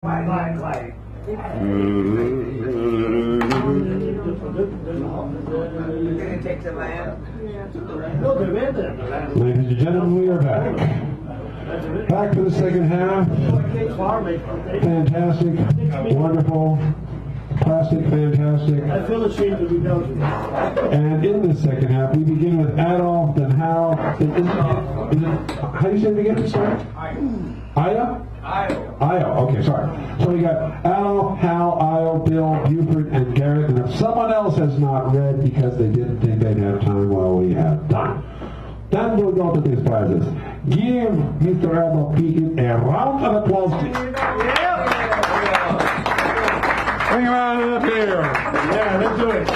Like. Take the land. Ladies and gentlemen, we are back. Back for the second half. Fantastic, wonderful, classic, fantastic. I feel ashamed to be Belgian. And in the second half, we begin with Adolf, then Hal. How do you say it again? Sorry? Aya? Io. Okay, sorry. So we got Al, Hal, Io, Bill, Buford, and Garrett. And if someone else has not read because they didn't think they'd have time, well, we have time. Then we'll go to these prizes. Give Mr. Adolf Pekin a round of applause. Bring him out up here. Yeah, let's do it.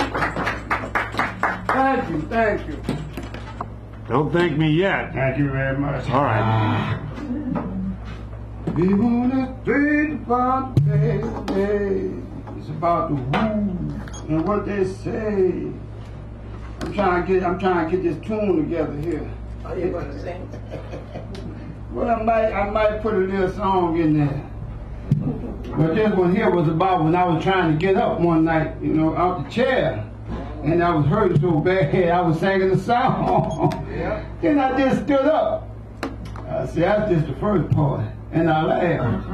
Thank you. Don't thank me yet. Thank you very much. All right. We wanna straight about the day. It's about the who and what they say. I'm trying to get this tune together here. Are you going to sing? Well, I might put a little song in there. But this one here was about when I was trying to get up one night, out the chair. And I was hurting so bad, I was singing the song. Yeah. Then I just stood up. I said, that's just the first part. And I laughed.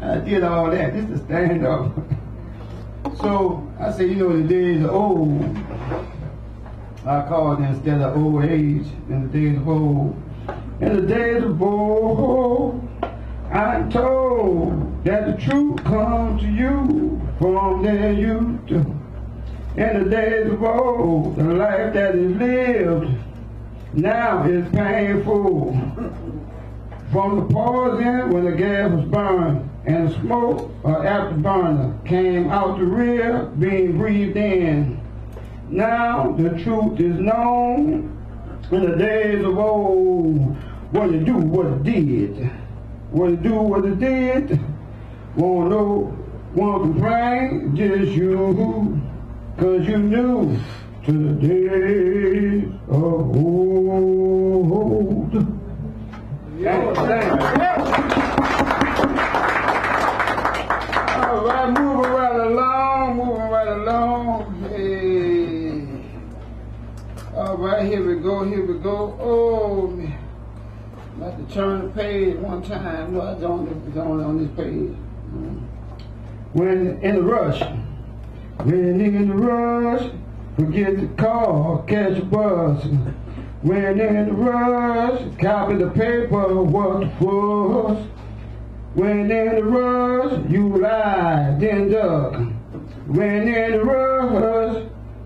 I did all that. This is stand up. So I said, the days of old, I called instead of old age, in the days of old. In the days of old, I'm told that the truth comes to you from their youth. In the days of old, the life that is lived now is painful. From the poison when the gas was burned and the smoke after burner came out the rear being breathed in. Now the truth is known in the days of old. What it do, what it did. What it do, what it did. Won't know, won't complain, just you. Cause you knew to the days of old. All right, moving right along. Hey. All right, here we go. Oh, man. I have to turn the page one time. No, it's on this page. When in a rush, forget the car, catch a bus. When in the rush, copy the paper, what the fuss. When in the rush, you lie, then duck. When in the rush,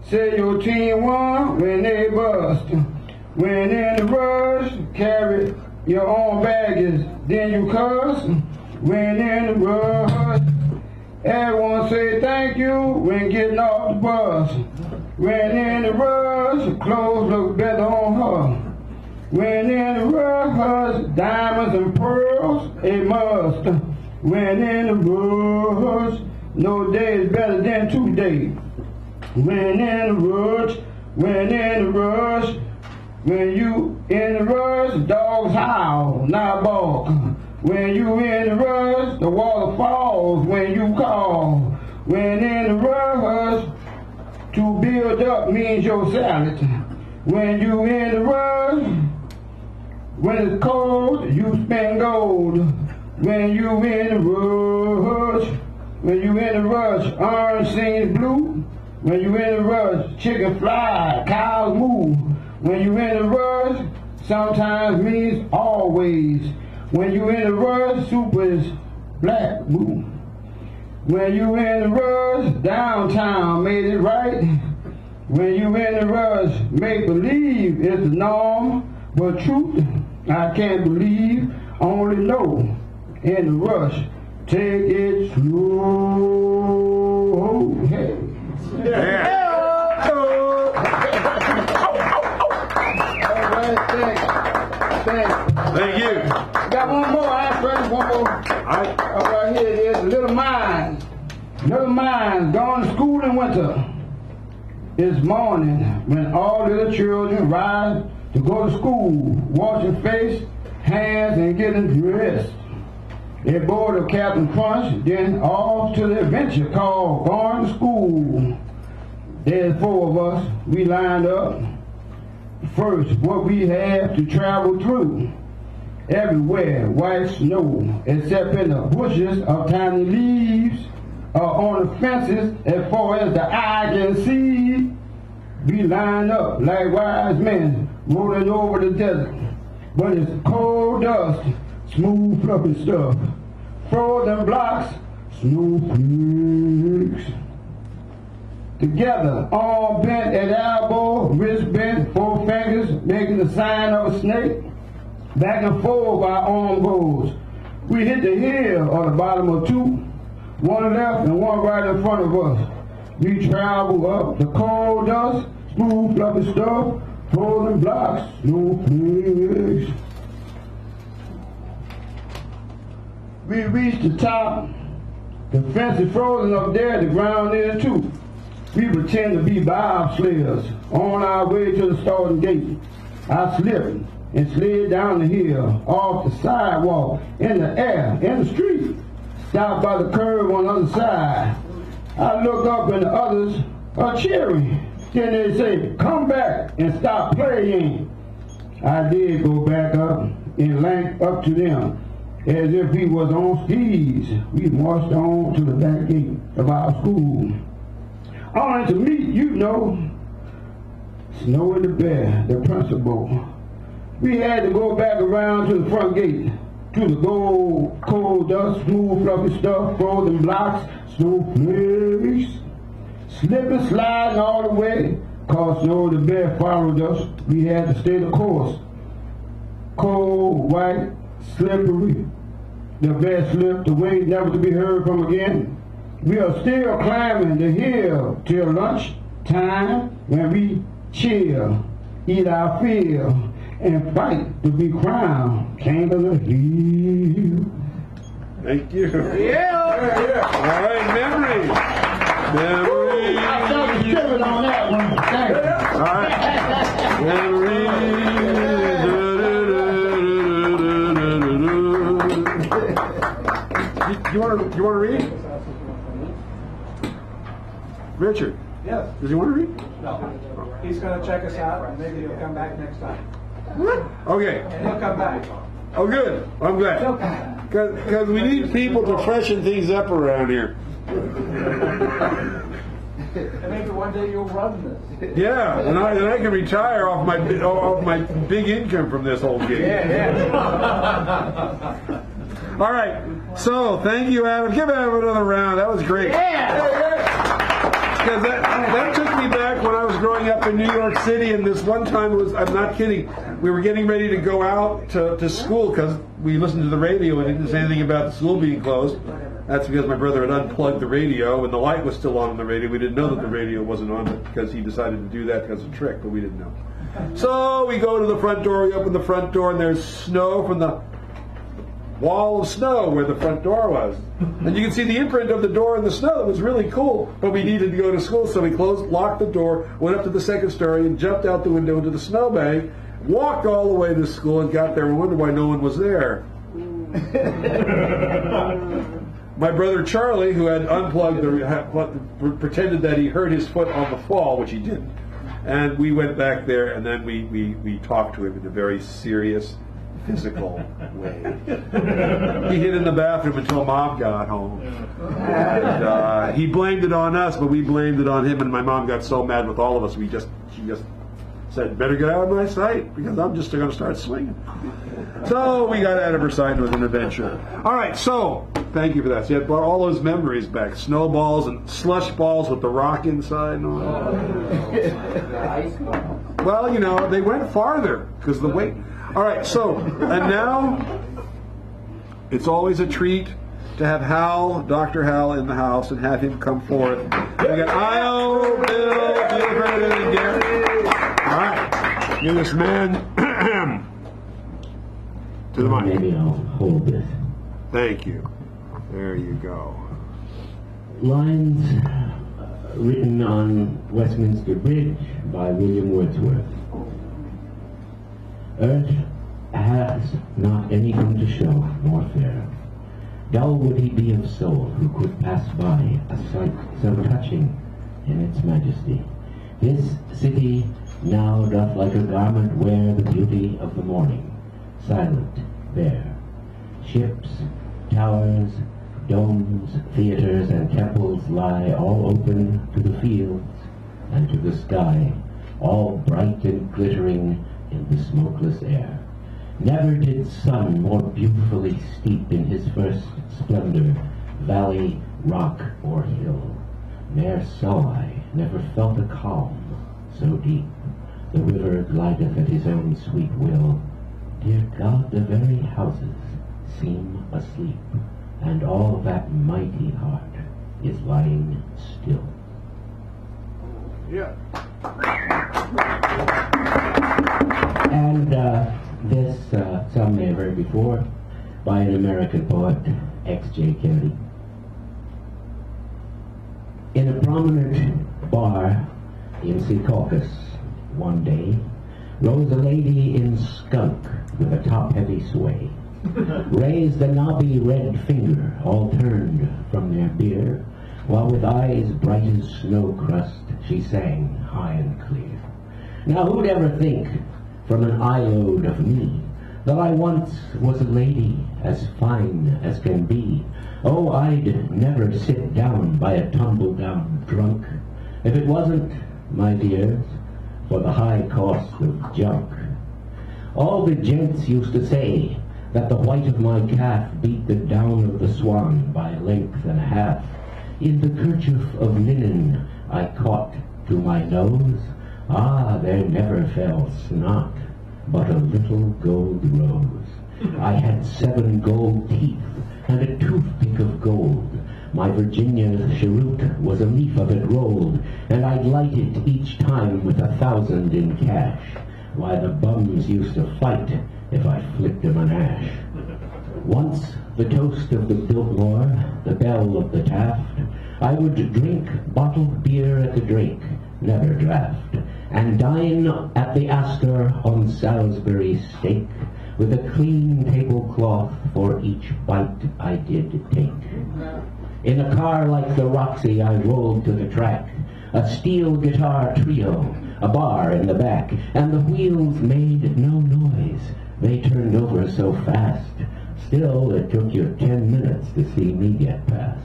say your team won when they bust. When in the rush, carry your own baggage, then you cuss. When in the rush, everyone say thank you when getting off the bus. When in the rush, clothes look better on her. When in the rush, diamonds and pearls, a must. When in the rush, no day is better than today. When in the rush, when you in the rush, dogs howl, not bark. When you in the rush, the water falls when you call. When in the rush, to build up means your salad. When you in the rush, when it's cold, you spend gold. When you in the rush, orange seems blue. When you in the rush, chicken fly, cows move. When you in the rush, sometimes means always. When you in the rush, soup is black, blue. When you in the rush, downtown made it right. When you in the rush, make believe it's the norm. But truth, I can't believe, only know. In the rush, take it slow. Hey. Yeah. All right, thanks. Thank you. Got one more, one more. All right, here it is. Little minds going to school in winter. It's morning when all little children rise to go to school, washing face, hands, and getting dressed. aboard of Captain Punch, then off to the adventure called going to school. There's 4 of us, we lined up. First, what we have to travel through. Everywhere, white snow, except in the bushes of tiny leaves, or on the fences as far as the eye can see. We line up like wise men rolling over the desert, but it's cold dust, smooth fluffy stuff, frozen blocks, snowflakes. Together, arm bent at elbow, wrist bent, 4 fingers making the sign of a snake. Back and forth our arm goes. We hit the hill or the bottom of 2, 1 left and 1 right in front of us. We travel up the cold dust, smooth fluffy stuff, frozen blocks, snowflakes. We reach the top. The fence is frozen up there, the ground is too. We pretend to be bobsleighers on our way to the starting gate. I slipped and slid down the hill, off the sidewalk, in the air, in the street. Stopped by the curb on the other side. I look up and the others are cheering. Then they say, come back and stop playing. I did go back up and lanked up to them as if we was on skis. We marched on to the back gate of our school. Only to meet, you know, Snowy the Bear, the principal. We had to go back around to the front gate, to the cold dust, smooth fluffy stuff, frozen blocks, snowflakes, slipping, sliding all the way. Cause Snowy the Bear followed us. We had to stay the course. Cold, white, slippery. The bear slipped away, never to be heard from again. We are still climbing the hill till lunch time when we chill, eat our fill, and fight to be crowned king of the hill. Thank you. Yeah. All right, memories. Memories. I felt the spirit on that one. Thank you. All right. Memories. You want to read? Richard. Yes. Does he want to read? No. He's going to check us out, and maybe he'll come back next time. Okay. And he'll come back. Oh, good. I'm He'll glad. come back. Because we need people to freshen things up around here. And maybe one day you'll run this. Yeah, and I can retire off my big income from this whole gig. Yeah. All right. So thank you, Adam. Give Adam another round. That was great. Because that took me back when I was growing up in New York City, and this one time I'm not kidding, we were getting ready to go out to school because we listened to the radio and it didn't say anything about the school being closed. That's because my brother had unplugged the radio and the light was still on the radio. We didn't know that the radio wasn't on because he decided to do that because of a trick, but we didn't know. So we go to the front door, we open the front door, and there's snow from the wall of snow where the front door was. And you can see the imprint of the door in the snow. It was really cool. But we needed to go to school, so we locked the door, went up to the second story, and jumped out the window into the snowbank, walked all the way to school, and got there and wondered why no one was there. My brother Charlie, who had unplugged pretended that he hurt his foot on the fall, which he didn't. And we went back there, and then we talked to him in a very serious, physical way. He hid in the bathroom until Mom got home. And he blamed it on us, but we blamed it on him, and my mom got so mad with all of us, she just said, better get out of my sight, because I'm just going to start swinging. So we got out of her sight, and it was an adventure. All right, so thank you for that. So you had brought all those memories back. Snowballs and slush balls with the rock inside and all that. Well, you know, they went farther because of the weight. All right, so, and now it's always a treat to have Hal, Dr. Hal, in the house and have him come forth. We got Io, Bill, Buford, and Gary. All right, give this man to the mic. Maybe I'll hold this. Thank you. There you go. Lines written on Westminster Bridge by William Wordsworth. Earth has not anything to show more fair Dull would he be of soul who could pass by a sight so touching in its majesty. This city now doth like a garment wear the beauty of the morning, silent there. Ships, towers, domes, theaters, and temples lie all open to the fields and to the sky, all bright and glittering in the smokeless air. Never did sun more beautifully steep in his first splendor valley, rock, or hill. Ne'er saw I, never felt a calm so deep. The river glideth at his own sweet will. Dear God, the very houses seem asleep, and all that mighty heart is lying still. Yeah. And this, some may have heard before, by an American poet, X.J. Kennedy. In a prominent bar in Secaucus one day, rose a lady in skunk with a top-heavy sway, raised a knobby red finger, all turned from their beer, while with eyes bright as snow crust she sang high and clear. Now who'd ever think, from an eye-load of me, that I once was a lady as fine as can be? Oh, I'd never sit down by a tumble-down drunk if it wasn't, my dears, for the high cost of junk. All the gents used to say that the white of my calf beat the down of the swan by a length and a half. In the kerchief of linen I caught to my nose, ah, there never fell snot, but a little gold rose. I had 7 gold teeth and a toothpick of gold. My Virginia cheroot was a leaf of it rolled, and I'd light it each time with 1,000 in cash. Why, the bums used to fight if I flicked 'em an ash. Once the toast of the Biltmore, the belle of the Taft, I would drink bottled beer at the drink, never draft, and dine at the Astor on Salisbury steak, with a clean tablecloth for each bite I did take. In a car like the Roxy I rolled to the track, a steel guitar trio, a bar in the back, and the wheels made no noise. They turned over so fast. Still, it took you 10 minutes to see me get past.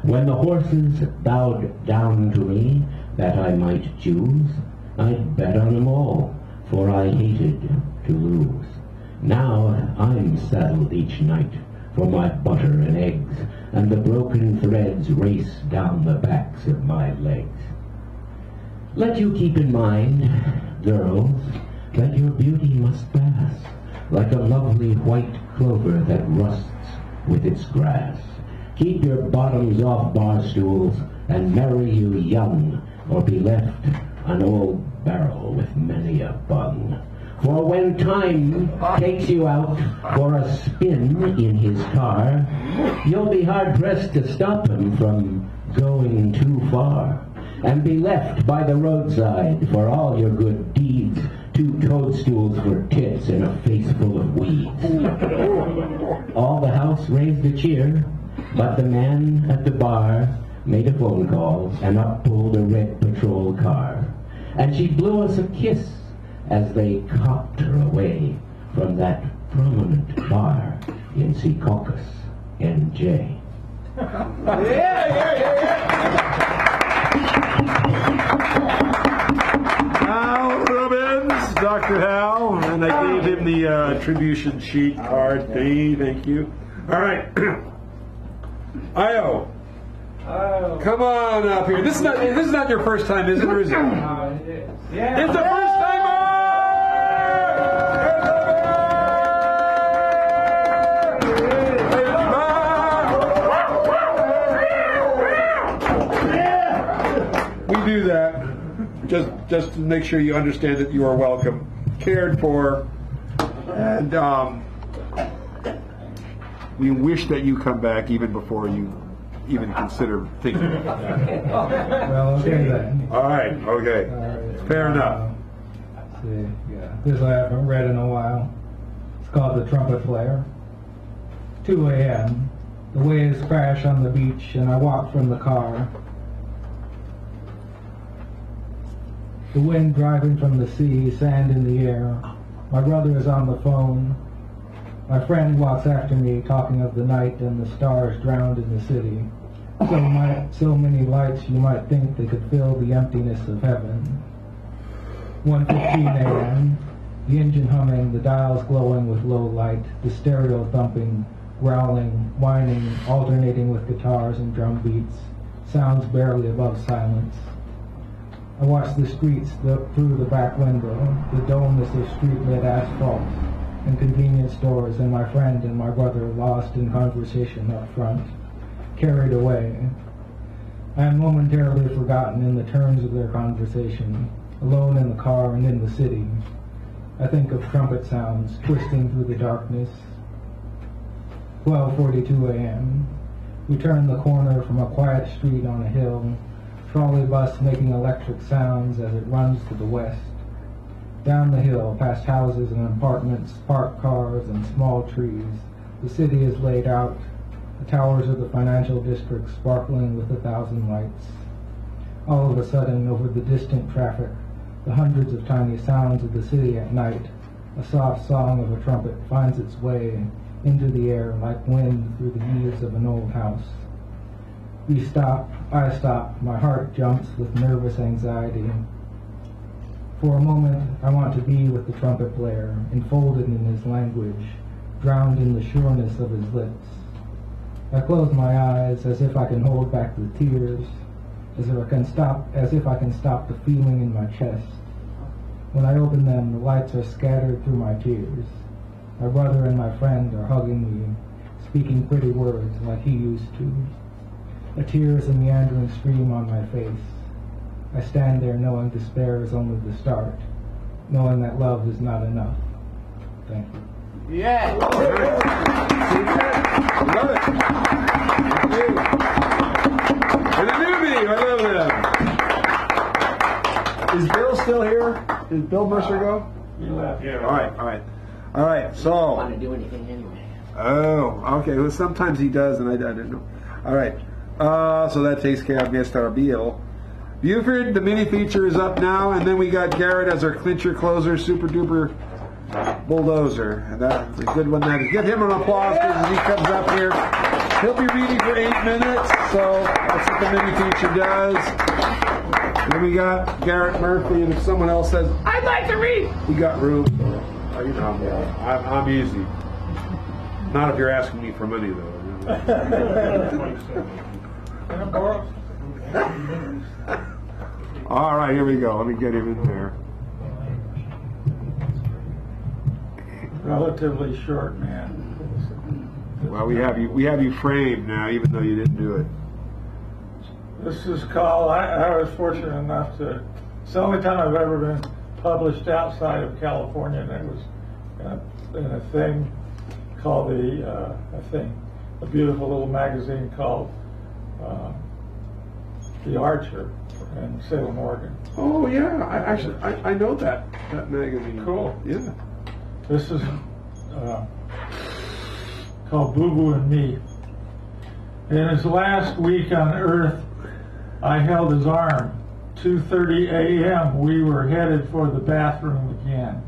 When the horses bowed down to me that I might choose, I'd bet on 'em all, for I hated to lose. Now I'm saddled each night for my butter and eggs, and the broken threads race down the backs of my legs. Let you keep in mind, girls, that your beauty must pass like a lovely white clover that rusts with its grass. Keep your bottoms off bar stools and marry you young, or be left an old barrel with many a bung. For when time takes you out for a spin in his car, you'll be hard-pressed to stop him from going too far, and be left by the roadside for all your good deeds, 2 toadstools for tits and a face full of weeds. All the house raised a cheer, but the man at the bar made a phone call, and up pulled a red patrol car. And she blew us a kiss as they copped her away from that prominent bar in Secaucus, NJ. Hal Robbins, Dr. Hal, and I gave him the attribution sheet card thingy. Thank you. All right. Io, come on up here. This is not your first time, is it? Or is it? It is. Yeah. It's the first timer! We do that just to make sure you understand that you are welcome, cared for, and we wish that you come back even before you even consider thinking about that. Well, okay then. All right, okay. Fair enough. Let's see, yeah. This I haven't read in a while. It's called The Trumpet Player. 2 a.m. The waves crash on the beach and I walk from the car. The wind driving from the sea, sand in the air. My brother is on the phone. My friend walks after me, talking of the night and the stars drowned in the city. So many lights you might think they could fill the emptiness of heaven. 1:15 a.m., the engine humming, the dials glowing with low light, the stereo thumping, growling, whining, alternating with guitars and drum beats, sounds barely above silence. I watch the streets through the back window, the domeness of street-lit asphalt and convenience stores, and my friend and my brother lost in conversation up front, carried away. I am momentarily forgotten in the turns of their conversation, alone in the car and in the city. I think of trumpet sounds twisting through the darkness. 12:42 a.m. We turn the corner from a quiet street on a hill, trolley bus making electric sounds as it runs to the west. Down the hill, past houses and apartments, parked cars and small trees, the city is laid out, the towers of the financial district sparkling with 1,000 lights. All of a sudden, over the distant traffic, the hundreds of tiny sounds of the city at night, a soft song of a trumpet finds its way into the air like wind through the eaves of an old house. We stop, I stop, my heart jumps with nervous anxiety. For a moment, I want to be with the trumpet player, enfolded in his language, drowned in the sureness of his lips. I close my eyes as if I can hold back the tears, as if I can stop the feeling in my chest. When I open them, the lights are scattered through my tears. My brother and my friend are hugging me, speaking pretty words like he used to. A tear is a meandering stream on my face. I stand there knowing despair is only the start, knowing that love is not enough. Thank you. Yeah. Love it. Thank you. And a newbie, I love them. Is Bill still here? Did Bill Mercer go? He left. Yeah. All right, so. Want to do anything anyway. Oh, okay. Well, sometimes he does, and I didn't know. All right. So that takes care of Mr. Bill. Buford, the mini feature is up now, and then we got Garrett as our clincher closer, super duper bulldozer. And that's a good one. That is. Give him an applause because he comes up here. He'll be reading for 8 minutes, so that's what the mini feature does. Then we got Garrett Murphy, and if someone else says, I'd like to read, we got room. You know, I'm easy. Not if you're asking me for money, though. All right, here we go. Let me get him in there. Relatively short man. Well, we have you framed now, even though you didn't do it. This is called, I was fortunate enough to, it's the only time I've ever been published outside of California, and it was in a thing called a beautiful little magazine called The Archer in Salem, Oregon. Oh yeah, I know that magazine. Cool. Yeah. This is called Boo Boo and Me. In his last week on Earth, I held his arm. 2:30 a.m. we were headed for the bathroom again.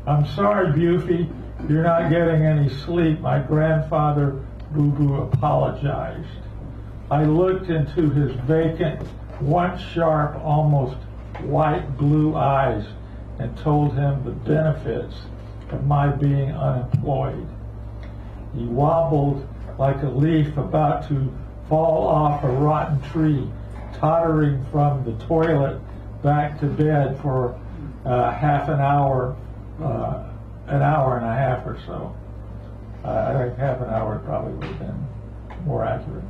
I'm sorry, Bufy, you're not getting any sleep. My grandfather, Boo Boo, apologized. I looked into his vacant, once sharp, almost white blue eyes and told him the benefits of my being unemployed. He wobbled like a leaf about to fall off a rotten tree, tottering from the toilet back to bed for half an hour and a half or so. I think half an hour probably would have been more accurate.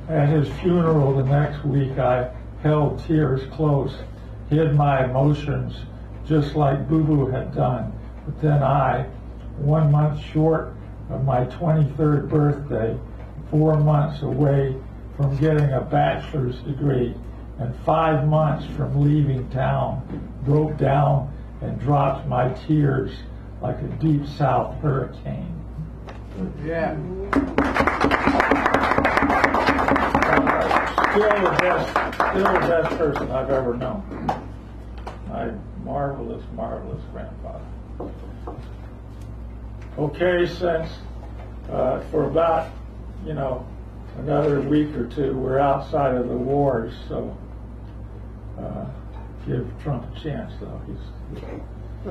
At his funeral the next week, I held tears close, hid my emotions just like Boo Boo had done. But then I, 1 month short of my 23rd birthday, 4 months away from getting a bachelor's degree, and 5 months from leaving town, broke down and dropped my tears like a deep south hurricane. Yeah. Still the best person I've ever known. My marvelous, marvelous grandfather. Okay, since for about, another week or two, we're outside of the wars, so give Trump a chance, though.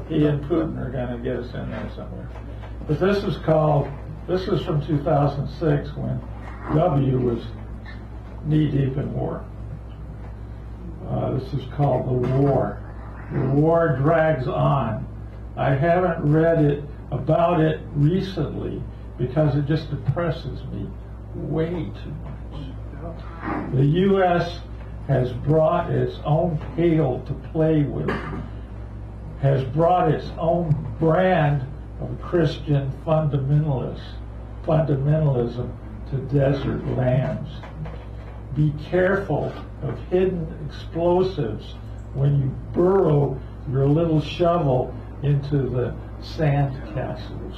He and Putin are going to get us in there somewhere. But this is from 2006 when W was knee-deep in war. This is called The War. The war drags on. I haven't read about it recently because it just depresses me way too much. The U.S. has brought its own pail to play with, has brought its own brand of Christian fundamentalism to desert lands. Be careful of hidden explosives when you burrow your little shovel into the sand castles.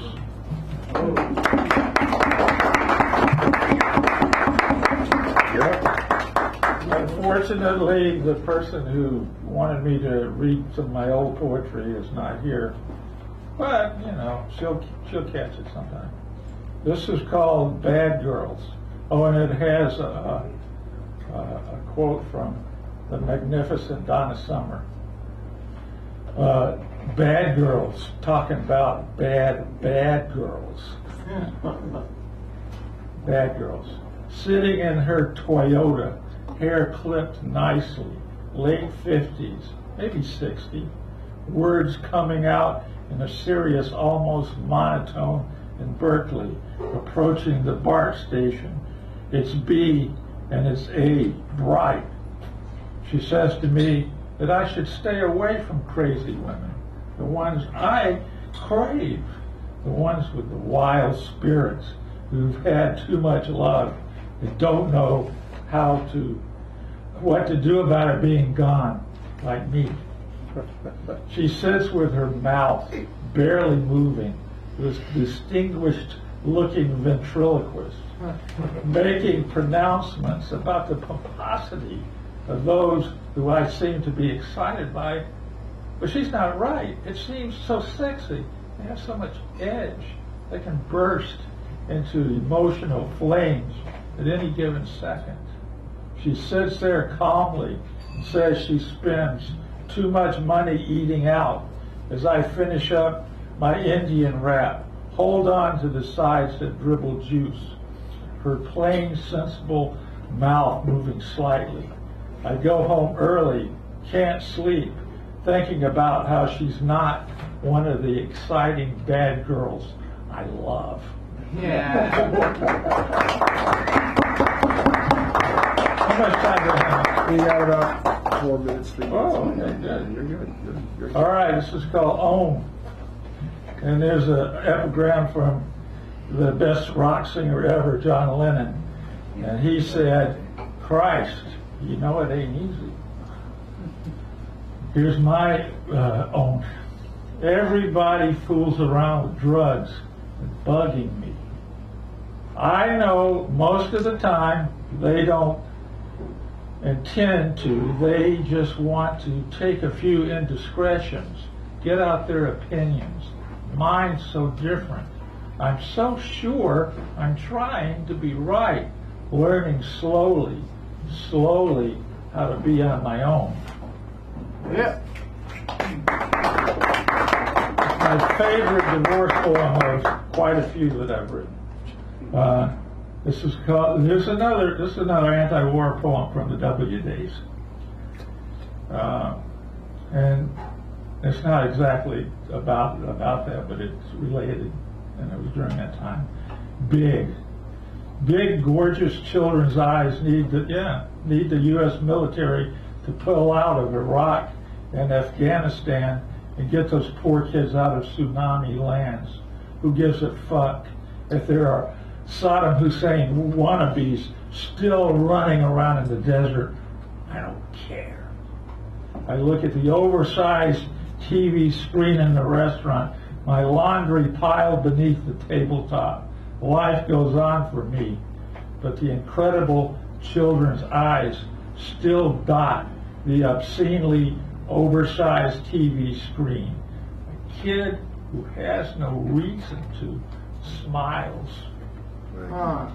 Unfortunately, the person who wanted me to read some of my old poetry is not here, but she'll catch it sometime. This is called Bad Girls. Oh, and it has a quote from the magnificent Donna Summer. Bad girls, talking about bad girls. Bad girls. Sitting in her Toyota, hair clipped nicely, late 50s, maybe 60, words coming out in a serious, almost monotone in Berkeley, approaching the BART station. It's B and it's A, bright. She says to me that I should stay away from crazy women, the ones I crave, the ones with the wild spirits who've had too much love and don't know what to do about it being gone, like me. She sits with her mouth barely moving, this distinguished looking ventriloquist, making pronouncements about the pomposity of those who I seem to be excited by. But she's not right. It seems so sexy. They have so much edge. They can burst into emotional flames at any given second. She sits there calmly and says she spends too much money eating out as I finish up my Indian wrap, hold on to the sides that dribble juice, her plain, sensible mouth moving slightly. I go home early, can't sleep, thinking about how she's not one of the exciting bad girls I love. Yeah. How much time do I have? We got about 4 minutes, 3 minutes. Oh, okay, good. You're good. You're good. All right, this is called Own. And there's an epigram from the best rock singer ever, John Lennon. And he said, Christ, you know it ain't easy. Here's my own. Everybody fools around with drugs and bugging me. I know most of the time they don't intend to. They just want to take a few indiscretions, get out their opinions. Mine's so different. I'm so sure I'm trying to be right, learning slowly how to be on my own. Yeah. My favorite divorce poem of quite a few that I've written. This is another anti-war poem from the W days. And it's not exactly about that, but it's related, and it was during that time. Big, gorgeous children's eyes need the U.S. military to pull out of Iraq and Afghanistan and get those poor kids out of tsunami lands. Who gives a fuck if there are Saddam Hussein wannabes still running around in the desert? I don't care. I look at the oversized TV screen in the restaurant, my laundry piled beneath the tabletop, Life goes on for me, but the incredible children's eyes still dot the obscenely oversized TV screen. A kid who has no reason to smiles. All right,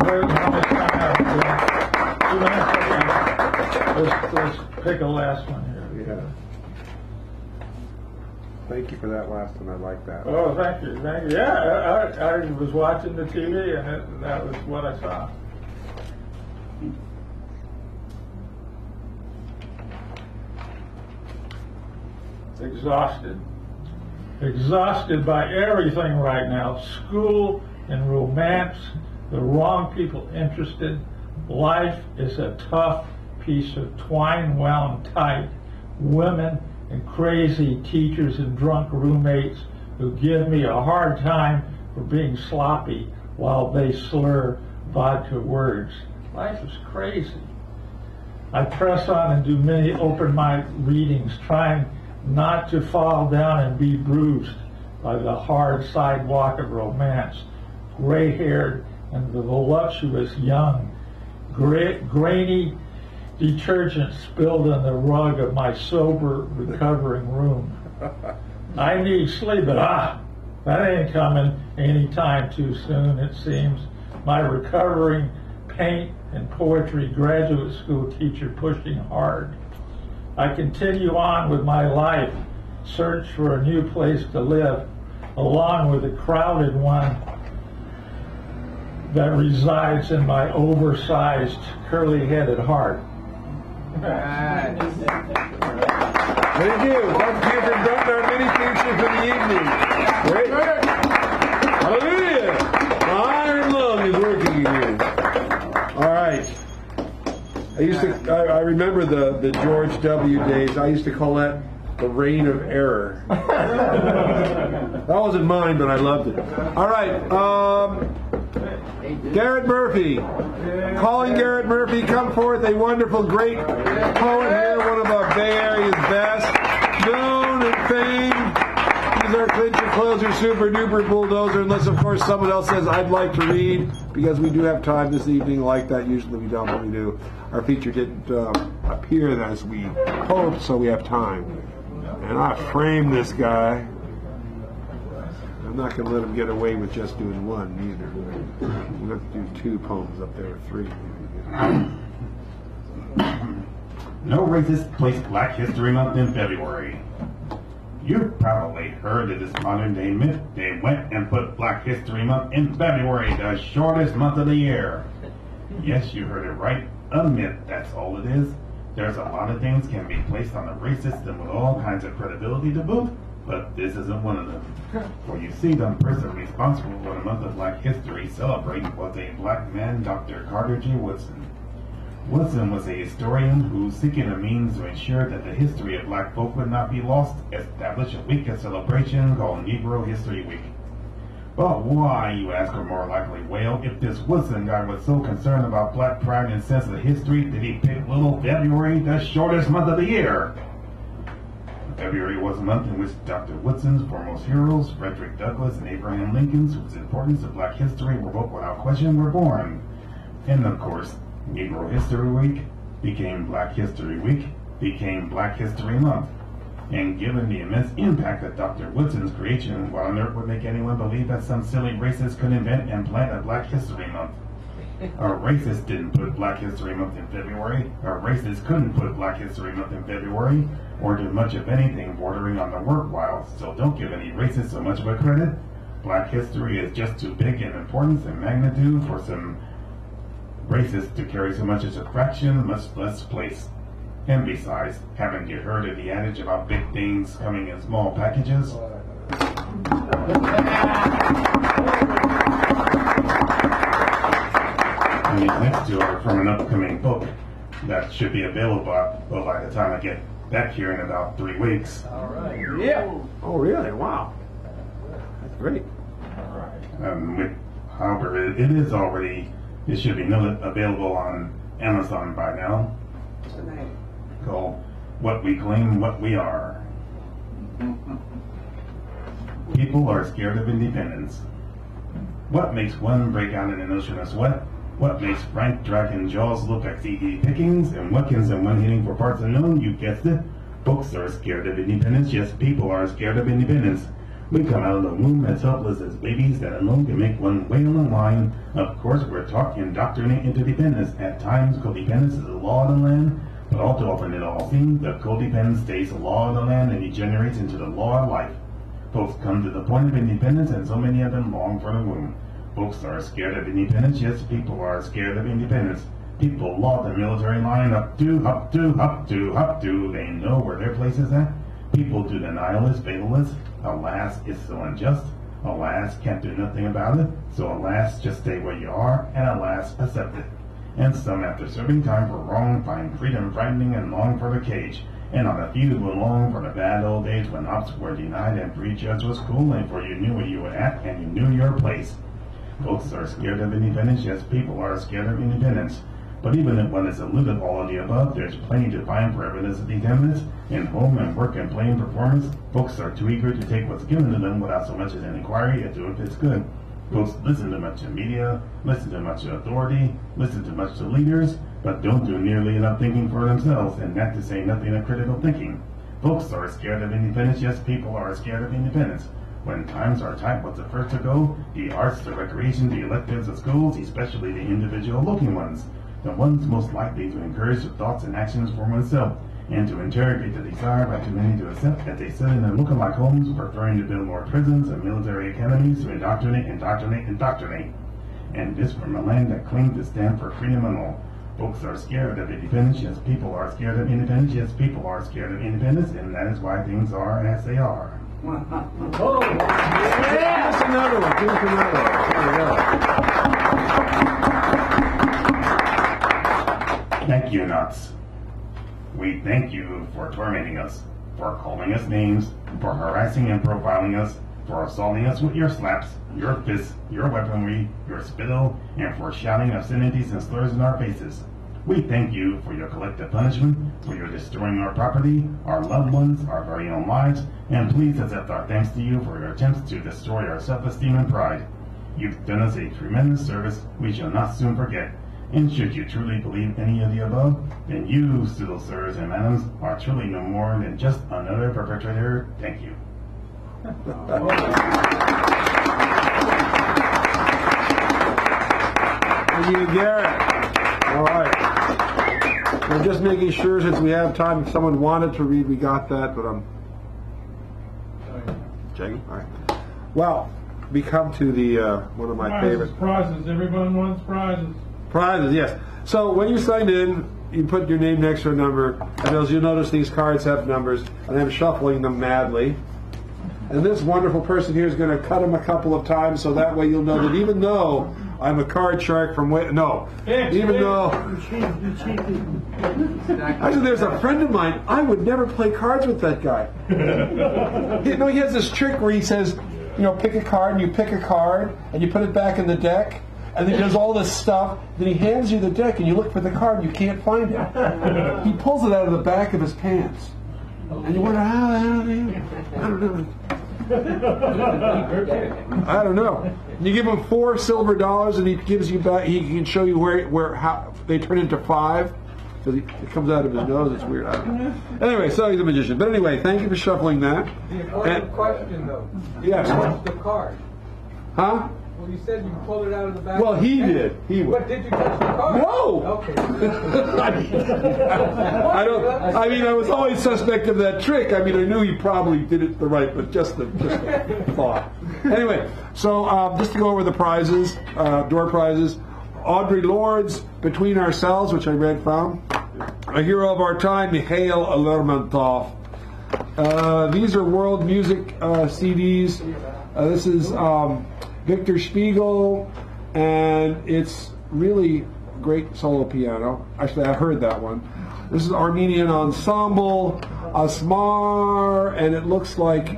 where's my time? 2 minutes. Let's pick a last one here. Yeah. Thank you for that last one. I like that. Oh, thank you. Yeah, I was watching the TV and that was what I saw. Exhausted by everything right now. School and romance, the wrong people interested. Life is a tough piece of twine wound tight. Women and crazy teachers and drunk roommates who give me a hard time for being sloppy while they slur vodka words. Life is crazy. I press on and do many open mic readings, trying not to fall down and be bruised by the hard sidewalk of romance. Gray-haired and the voluptuous young, grainy detergent spilled on the rug of my sober, recovering room. I need sleep, but that ain't coming anytime too soon, it seems. My recovering paint and poetry graduate school teacher pushing hard. I continue on with my life, search for a new place to live, along with the crowded one that resides in my oversized, curly-headed heart. Thank you. Thank you for bringing our mini feature for the evening. Great. Hallelujah. Iron lung is working again. All right. I remember the George W. days. I used to call that the reign of error. That wasn't mine, but I loved it. All right. Garrett Murphy. Calling Garrett Murphy, come forth, a wonderful, great poet here, one of our Bay Area's best, known and famed. He's our clincher, closer, super duper bulldozer, unless of course someone else says, I'd like to read, because we do have time this evening like that. Usually we don't, but we do. Our feature didn't appear as we hoped, so we have time. And I framed this guy. I'm not going to let him get away with just doing one either. We'll have to do 2 poems up there, or 3. No racist placed Black History Month in February. You've probably heard of this modern day myth. They went and put Black History Month in February, the shortest month of the year. Yes, you heard it right. A myth, that's all it is. There's a lot of things can be placed on the race system with all kinds of credibility to boot, but this isn't one of them. For you see, the person responsible for the month of Black History celebrating was a black man, Dr. Carter G. Woodson. Woodson was a historian who, seeking a means to ensure that the history of black folk would not be lost, established a week of celebration called Negro History Week. But why, you ask, or more likely, well, if this Woodson guy was so concerned about black pride and sense of history, did he pick little February, the shortest month of the year? February was a month in which Dr. Woodson's foremost heroes, Frederick Douglass and Abraham Lincoln, whose importance of black history were both without question, were born. And of course, Negro History Week became Black History Week, became Black History Month. And given the immense impact that Dr. Woodson's creation, what on earth would make anyone believe that some silly racist could invent and plant a Black History Month? A racist didn't put Black History Month in February. A racist couldn't put Black History Month in February, or do much of anything bordering on the worthwhile. So don't give any racist so much of a credit. Black history is just too big in importance and magnitude for some racists to carry so much as a fraction, much less place. And besides, haven't you heard of the adage about big things coming in small packages? And these next 2 are from an upcoming book that should be available by the time I get back here in about 3 weeks. All right. Yeah. Oh, really? Wow. That's great. However, it should be available on Amazon by now. Called What We Claim, What We Are. People are scared of independence. What makes one break out in an ocean of sweat? What makes Frank Dragon Jaws look like C.E. Pickings? And what can someone hitting for parts unknown? You guessed it. Folks are scared of independence. Yes, people are scared of independence. We come out of the womb as helpless as babies that alone can make one wail and whine. Of course, we're taught and indoctrinate into dependence. At times, codependence is the law of the land, but all too often it all seems that codependence stays the law of the land and degenerates into the law of life. Folks come to the point of independence, and so many of them long for the womb. Folks are scared of independence. Yes, people are scared of independence. People law the military line up to, up to, up to, up to. They know where their place is at. People do the nihilist, fatalist. Alas, it's so unjust. Alas, can't do nothing about it. So alas, just stay where you are, and alas, accept it. And some, after serving time for wrong, find freedom frightening and long for the cage. And on a few will long for the bad old days when ops were denied and free judge was cool, and for you knew where you were at and you knew your place. Folks are scared of independence. Yes, people are scared of independence. But even if one is a little bit all of the above, there's plenty to find for evidence of dependence. In home and work and play and performance, folks are too eager to take what's given to them without so much as an inquiry as to if it's good. Folks listen too much to media, listen too much to authority, listen too much to leaders, but don't do nearly enough thinking for themselves, and not to say nothing of critical thinking. Folks are scared of independence. Yes, people are scared of independence. When times are tight, what's the first to go? The arts, the recreation, the electives, the schools, especially the individual-looking ones. The ones most likely to encourage the thoughts and actions for oneself, and to interrogate the desire by too many to accept that they sit in their lookalike homes, preferring to build more prisons and military academies to indoctrinate. And this from a land that claims to stand for freedom and all. Folks are scared of independence. Yes, people are scared of independence. Yes, people are scared of independence, and that is why things are as they are. Oh, yeah. Give us another one. Give us another one. There we go. Thank you, nuts. We thank you for tormenting us, for calling us names, for harassing and profiling us, for assaulting us with your slaps, your fists, your weaponry, your spittle, and for shouting obscenities and slurs in our faces. We thank you for your collective punishment, for your destroying our property, our loved ones, our very own lives, and please accept our thanks to you for your attempts to destroy our self-esteem and pride. You've done us a tremendous service we shall not soon forget. And should you truly believe any of the above, then you, little sirs and madams, are truly no more than just another perpetrator. Thank you. Thank you, Garrett. All right. We're just making sure, since we have time, if someone wanted to read, we got that, but I'm checking. All right. Well, we come to the one of my favorite prizes. Everyone wants prizes. Prizes, yes. So when you signed in, you put your name next to a number, and as you'll notice, these cards have numbers, and I'm shuffling them madly. And this wonderful person here is going to cut them a couple of times, so that way you'll know that even though I'm a card shark from actually there's a friend of mine, I would never play cards with that guy. He has this trick where he says, pick a card, and you pick a card, and you put it back in the deck, and then he does all this stuff, then he hands you the deck, and you look for the card, and you can't find it. He pulls it out of the back of his pants. And you wonder, how the hell do you... I don't know. I don't know. You give him $4 silver, and he gives you back. He can show you how they turn into 5. So it comes out of his nose. It's weird. I don't know. Anyway, so he's a magician. But anyway, thank you for shuffling that. The important question, though. Yes. What's the card? Huh? Well, you said you pulled it out of the back. Well, he did. He would. But did you touch the card? No. Okay. I don't. I mean, I was always suspect of that trick. I mean, I knew he probably did it the right, but just the thought. Anyway, so just to go over the prizes, door prizes. Audrey Lords, Between Ourselves, which I read from. A Hero of Our Time, Mikhail Lermontov. These are world music CDs. This is Victor Spiegel, and it's really great solo piano. Actually, I heard that one. This is Armenian Ensemble, Asmar, and it looks like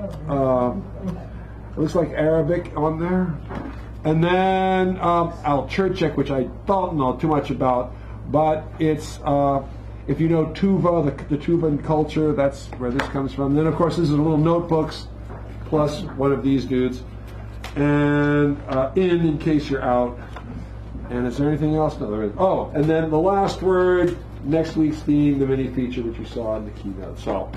Arabic on there. And then Al Churchek, which I don't know too much about, but it's if you know Tuva, the Tuvan culture, that's where this comes from. Then, of course, this is little notebooks plus one of these dudes. and in case you're out. And is there anything else? No, there isn't. Oh, and then the last word, next week's theme, the mini feature that you saw in the keynote. So,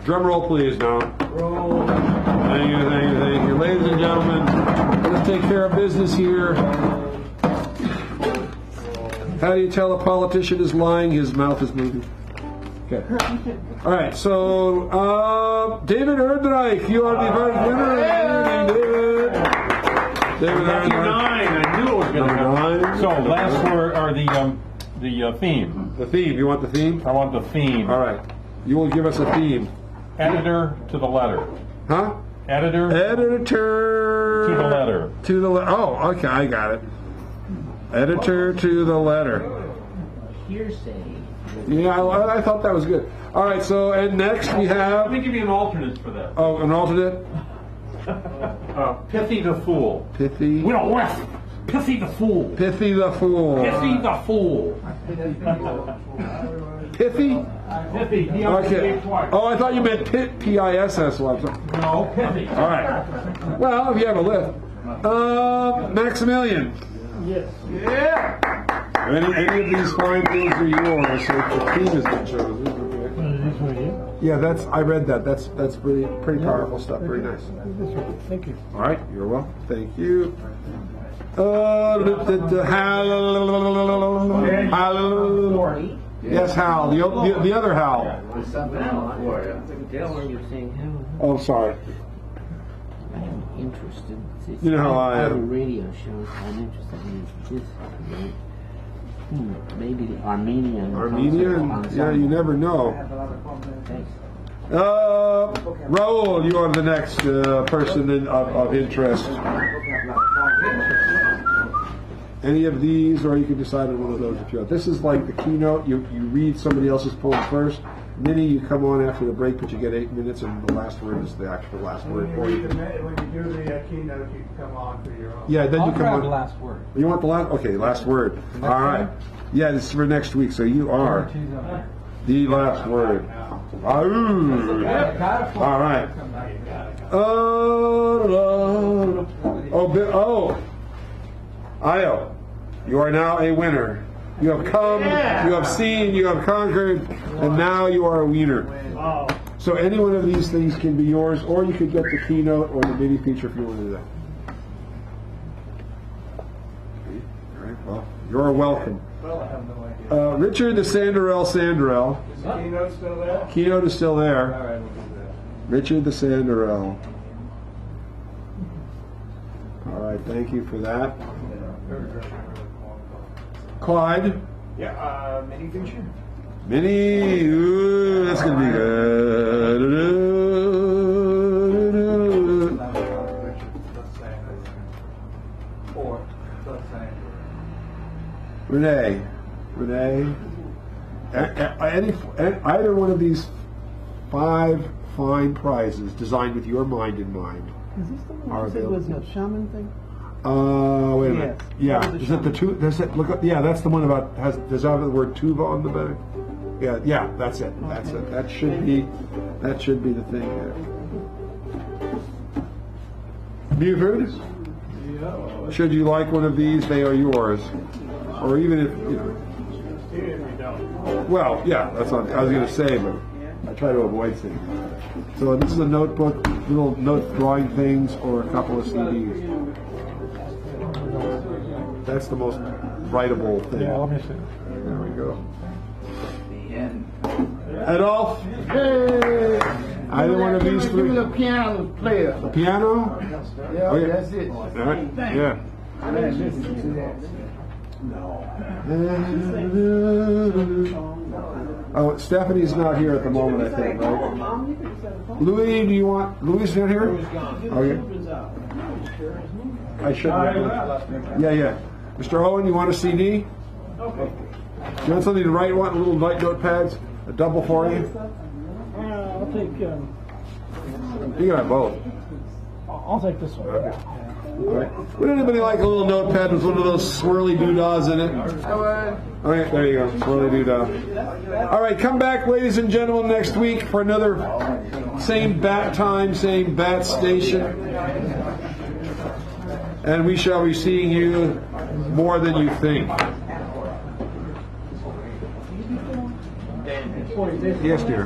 drum roll please now. Roll. Thank you, thank you, thank you. Ladies and gentlemen, let's take care of business here. How do you tell a politician is lying? His mouth is moving. Okay. All right, so David Erdreich, you are the first winner. David. David Lucky Erdreich. 9. I knew it was going to Number happen. 9. So last word are the theme. The theme. You want the theme? I want the theme. All right. You will give us a theme. Editor to the letter. Huh? Editor Editor. to the letter. To the oh, okay, I got it. Editor to the letter. Hearsay. Yeah, I thought that was good. All right, so and next we Let have me give you an alternate for that. oh an alternate. Pithy the fool. Pithy. Will West. Pithy the fool. Pithy the fool. Pithy the fool. Pithy. Pithy. Okay. Oh, I thought you meant pit. P-I-S-S. No, pithy. All right. Well, if you have a lift. Maximilian. Yes. Yeah. Any of these fine things are yours. So the theme has been chosen. Okay. Yeah, that's. I read that. That's pretty powerful stuff. Very nice. Thank you. All right, you're welcome. Thank you. Hal. Yes, Hal. The other Hal. Oh, sorry. I'm interested. You know how I am. have a radio show, so I'm interested in this. Maybe the Armenian. Armenian? Yeah, you never know. Thanks. Raul, you are the next person of interest. Any of these, or you can decide on one of those if you want. This is like the keynote. You read somebody else's poem first. Mini, you come on after the break, but you get 8 minutes, and the last word is the actual last word for you. When you do the keynote, you can come on for your own. Yeah, then you come on. the last word. You want the last? Okay, last word. All right. Yeah, this is for next week. So you are the last word. All right. Io, you are now a winner. You have come, you have seen, you have conquered, and now you are a wiener. So any one of these things can be yours, or you could get the keynote or the mini feature if you want to do that. All right, well, you're welcome. Well, I have no idea. Richard the Sanderell. Is the keynote still there? Keynote is still there. All right, we'll do that. Richard the Sanderell. All right, thank you for that. Clyde. Yeah, mini feature. Mini, ooh, that's gonna be good. Renee, either one of these 5 fine prizes designed with your mind in mind Is this the one are you said available. was a shaman thing? Wait a minute. Yes. Yeah, is it the two? Does it look up? Yeah, that's the one about does that have the word tuba on the back? Yeah, that's it. That's it. That should be the thing here. Buford? Yeah. Should you like one of these, they are yours. Or even if you know. Even if you don't. Well, yeah, that's what I was going to say, but I try to avoid things. So this is a notebook, little note drawing things, or a couple of CDs. That's the most writable thing. Yeah, let me see. There we go. Adolf, hey! Either one of these Give three. me the piano player. The piano? Yeah, Oh, yeah. that's it. All right. Yeah. I didn't listen to that. Oh, Stephanie's not here at the moment, I think, right? Louis, do you want? Louis is not here? Okay. I should. Yeah. Mr. Owen, you want a CD? Okay. You want something to write? Want little light notepads? A double for you? I'll take. You can have both. I'll take this one. Okay. All right. Would anybody like a little notepad with one of those swirly doodahs in it? All right, there you go, swirly doodah. All right, come back, ladies and gentlemen, next week for another same bat time, same bat station. and we shall be seeing you more than you think. Yes, dear.